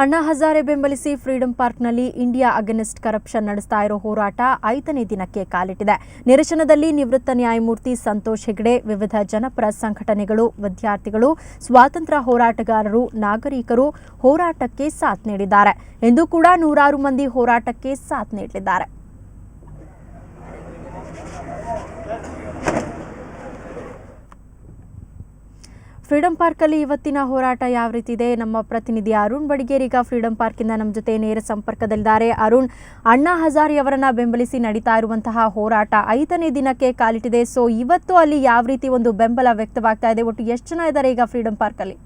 ಅಣ್ಣಾ ಹಜಾರೆ ಬೆಂಬಲಿಸಿ ಫ್ರೀಡಂ ಪಾರ್ಕ್ನಲ್ಲಿ India against corruption ನಡೆಸ್ತಾ ಇರೋ ಹೋರಾಟ 5ನೇ ದಿನಕ್ಕೆ ಕಾಲಿಟ್ಟಿದೆ. ನಿರಶನದಲ್ಲಿ ನಿವೃತ್ತ ನ್ಯಾಯಮೂರ್ತಿ ಸಂತೋಷ್ ಹೆಗ್ಡೆ, ವಿವಿಧ ಜನಪರ ಸಂಘಟನೆಗಳು, ವಿದ್ಯಾರ್ಥಿಗಳು, ಸ್ವಾತಂತ್ರ್ಯ ಹೋರಾಟಗಾರರು, ನಾಗರಿಕರು ಹೋರಾಟಕ್ಕೆ ಸಾಥ್ ನೀಡಿದ್ದಾರೆ. ಇಂದು ಕೂಡ ನೂರಾರು ಮಂದಿ ಹೋರಾಟಕ್ಕೆ ಸಾಥ್ ನೀಡಲಿದ್ದಾರೆ. ಫ್ರೀಡಂ ಪಾರ್ಕಲ್ಲಿ ಇವತ್ತಿನ ಹೋರಾಟ ಯಾವ ರೀತಿ ಇದೆ? ನಮ್ಮ ಪ್ರತಿನಿಧಿ ಅರುಣ್ ಬಡಿಗೇರ್ ಈಗ ಫ್ರೀಡಂ ಪಾರ್ಕಿಂದ ನಮ್ಮ ಜೊತೆ ನೇರ ಸಂಪರ್ಕದಲ್ಲಿದ್ದಾರೆ. ಅರುಣ್, ಅಣ್ಣಾ ಹಜಾರೆ ಅವರನ್ನ ಬೆಂಬಲಿಸಿ ನಡೀತಾ ಇರುವಂತಹ ಹೋರಾಟ 5ನೇ ದಿನಕ್ಕೆ ಕಾಲಿಟ್ಟಿದೆ. ಸೊ ಇವತ್ತು ಅಲ್ಲಿ ಯಾವ ರೀತಿ ಒಂದು ಬೆಂಬಲ ವ್ಯಕ್ತವಾಗ್ತಾ ಇದೆ? ಒಟ್ಟು ಎಷ್ಟು ಜನ ಇದ್ದಾರೆ ಈಗ ಫ್ರೀಡಂ ಪಾರ್ಕಲ್ಲಿ?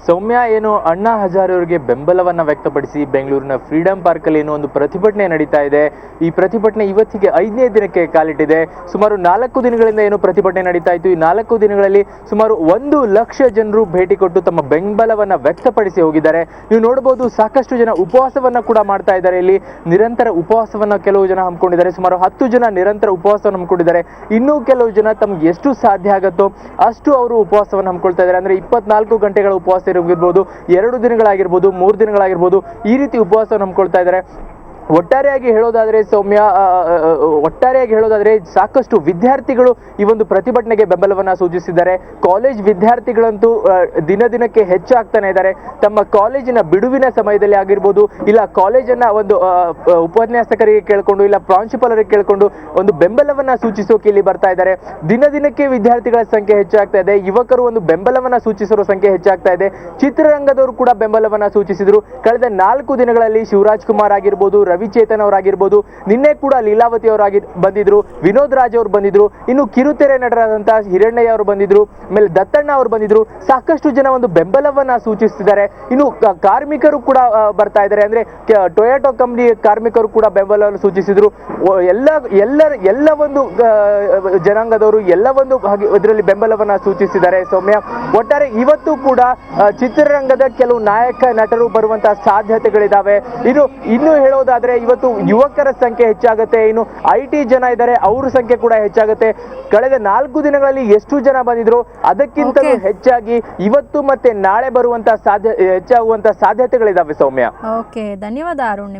ಸೌಮ್ಯ, ಏನು ಅಣ್ಣಾ ಹಜಾರೆ ಅವರಿಗೆ ಬೆಂಬಲವನ್ನ ವ್ಯಕ್ತಪಡಿಸಿ ಬೆಂಗಳೂರಿನ ಫ್ರೀಡಂ ಪಾರ್ಕ್ ಅಲ್ಲಿ ಏನೋ ಒಂದು ಪ್ರತಿಭಟನೆ ನಡೀತಾ ಇದೆ. ಈ ಪ್ರತಿಭಟನೆ ಇವತ್ತಿಗೆ 5ನೇ ದಿನಕ್ಕೆ ಕಾಲಿಟ್ಟಿದೆ. ಸುಮಾರು 4 ದಿನಗಳಿಂದ ಏನು ಪ್ರತಿಭಟನೆ ನಡೀತಾ ಇತ್ತು. ಈ 4 ದಿನಗಳಲ್ಲಿ ಸುಮಾರು 1 ಲಕ್ಷ ಜನರು ಭೇಟಿ ಕೊಟ್ಟು ತಮ್ಮ ಬೆಂಬಲವನ್ನ ವ್ಯಕ್ತಪಡಿಸಿ ಹೋಗಿದ್ದಾರೆ. ನೀವು ನೋಡಬಹುದು, ಸಾಕಷ್ಟು ಜನ ಉಪವಾಸವನ್ನ ಕೂಡ ಮಾಡ್ತಾ ಇದ್ದಾರೆ. ಇಲ್ಲಿ ನಿರಂತರ ಉಪವಾಸವನ್ನ ಕೆಲವು ಜನ ಹಮ್ಮಿಕೊಂಡಿದ್ದಾರೆ. ಸುಮಾರು 10 ಜನ ನಿರಂತರ ಉಪವಾಸವನ್ನು ಹಮ್ಮಿಕೊಂಡಿದ್ದಾರೆ. ಇನ್ನೂ ಕೆಲವು ಜನ ತಮ್ಗೆ ಎಷ್ಟು ಸಾಧ್ಯ ಆಗುತ್ತೋ ಅಷ್ಟು ಅವರು ಉಪವಾಸವನ್ನು ಹಮ್ಮಿಕೊಳ್ತಾ ಇದ್ದಾರೆ. ಅಂದ್ರೆ 24 ಗಂಟೆಗಳ ಉಪವಾಸ ಇರಬಹುದು, 2 ದಿನಗಳಾಗಿರ್ಬೋದು, 3 ದಿನಗಳಾಗಿರ್ಬೋದು, ಈ ರೀತಿ ಉಪವಾಸವನ್ನು ಹಮ್ಮಿಕೊಳ್ತಾ ಇದ್ದಾರೆ. ಒಟ್ಟಾರೆಯಾಗಿ ಹೇಳೋದಾದ್ರೆ ಸೌಮ್ಯ, ಸಾಕಷ್ಟು ವಿದ್ಯಾರ್ಥಿಗಳು ಈ ಒಂದು ಪ್ರತಿಭಟನೆಗೆ ಬೆಂಬಲವನ್ನ ಸೂಚಿಸಿದ್ದಾರೆ. ಕಾಲೇಜ್ ವಿದ್ಯಾರ್ಥಿಗಳಂತೂ ದಿನದಿನಕ್ಕೆ ಹೆಚ್ಚಾಗ್ತಾನೆ ಇದ್ದಾರೆ. ತಮ್ಮ ಕಾಲೇಜಿನ ಬಿಡುವಿನ ಸಮಯದಲ್ಲಿ ಆಗಿರ್ಬೋದು, ಇಲ್ಲ ಕಾಲೇಜನ್ನ ಒಂದು ಉಪನ್ಯಾಸಕರಿಗೆ ಕೇಳ್ಕೊಂಡು, ಇಲ್ಲ ಪ್ರಾಂಶುಪಾಲರಿಗೆ ಕೇಳ್ಕೊಂಡು ಒಂದು ಬೆಂಬಲವನ್ನ ಸೂಚಿಸೋಕೆ ಇಲ್ಲಿ ಬರ್ತಾ ಇದ್ದಾರೆ. ದಿನದಿನಕ್ಕೆ ವಿದ್ಯಾರ್ಥಿಗಳ ಸಂಖ್ಯೆ ಹೆಚ್ಚಾಗ್ತಾ ಇದೆ. ಯುವಕರು ಒಂದು ಬೆಂಬಲವನ್ನ ಸೂಚಿಸಿರೋ ಸಂಖ್ಯೆ ಹೆಚ್ಚಾಗ್ತಾ ಇದೆ. ಚಿತ್ರರಂಗದವರು ಕೂಡ ಬೆಂಬಲವನ್ನ ಸೂಚಿಸಿದ್ರು. ಕಳೆದ 4 ದಿನಗಳಲ್ಲಿ ಶಿವರಾಜ್ ಕುಮಾರ್ ಆಗಿರ್ಬೋದು, ರವಿಚೇತನ್ ಅವರಾಗಿರ್ಬೋದು, ನಿನ್ನೆ ಕೂಡ ಲೀಲಾವತಿ ಅವರಾಗಿ ಬಂದಿದ್ರು, ವಿನೋದ್ ರಾಜ್ ಅವರು ಬಂದಿದ್ರು, ಇನ್ನು ಕಿರುತೆರೆ ನಟರಾದಂತಹ ಹಿರಣ್ಣಯ್ಯ ಅವರು ಬಂದಿದ್ರು, ಆಮೇಲೆ ದತ್ತಣ್ಣ ಅವರು ಬಂದಿದ್ರು. ಸಾಕಷ್ಟು ಜನ ಒಂದು ಬೆಂಬಲವನ್ನ ಸೂಚಿಸ್ತಿದ್ದಾರೆ. ಇನ್ನು ಕಾರ್ಮಿಕರು ಕೂಡ ಬರ್ತಾ ಇದ್ದಾರೆ. ಅಂದ್ರೆ ಟೊಯೋಟೋ ಕಂಪನಿ ಕಾರ್ಮಿಕರು ಕೂಡ ಬೆಂಬಲವನ್ನು ಸೂಚಿಸಿದ್ರು. ಎಲ್ಲ ಒಂದು ಜನಾಂಗದವರು ಎಲ್ಲ ಒಂದು ಇದರಲ್ಲಿ ಬೆಂಬಲವನ್ನ ಸೂಚಿಸಿದ್ದಾರೆ. ಸೌಮ್ಯ, ಒಟ್ಟಾರೆ ಇವತ್ತು ಕೂಡ ಚಿತ್ರರಂಗದ ಕೆಲವು ನಾಯಕ ನಟರು ಬರುವಂತಹ ಸಾಧ್ಯತೆಗಳಿದಾವೆ. ಇನ್ನು ಹೇಳೋದಾದ್ರೆ ಇವತ್ತು ಯುವಕರ ಸಂಖ್ಯೆ ಹೆಚ್ಚಾಗುತ್ತೆ. ಇನ್ನು IT ಜನ ಇದ್ದಾರೆ, ಅವ್ರ ಸಂಖ್ಯೆ ಕೂಡ ಹೆಚ್ಚಾಗುತ್ತೆ. ಕಳೆದ 4 ದಿನಗಳಲ್ಲಿ ಎಷ್ಟು ಜನ ಬಂದಿದ್ರು ಅದಕ್ಕಿಂತಲೂ ಹೆಚ್ಚಾಗಿ ಇವತ್ತು ಮತ್ತೆ ನಾಳೆ ಬರುವಂತಹ ಹೆಚ್ಚಾಗುವಂತಹ ಸಾಧ್ಯತೆಗಳಿದಾವೆ. ಸೌಮ್ಯ, ಧನ್ಯವಾದ ಅರುಣ್.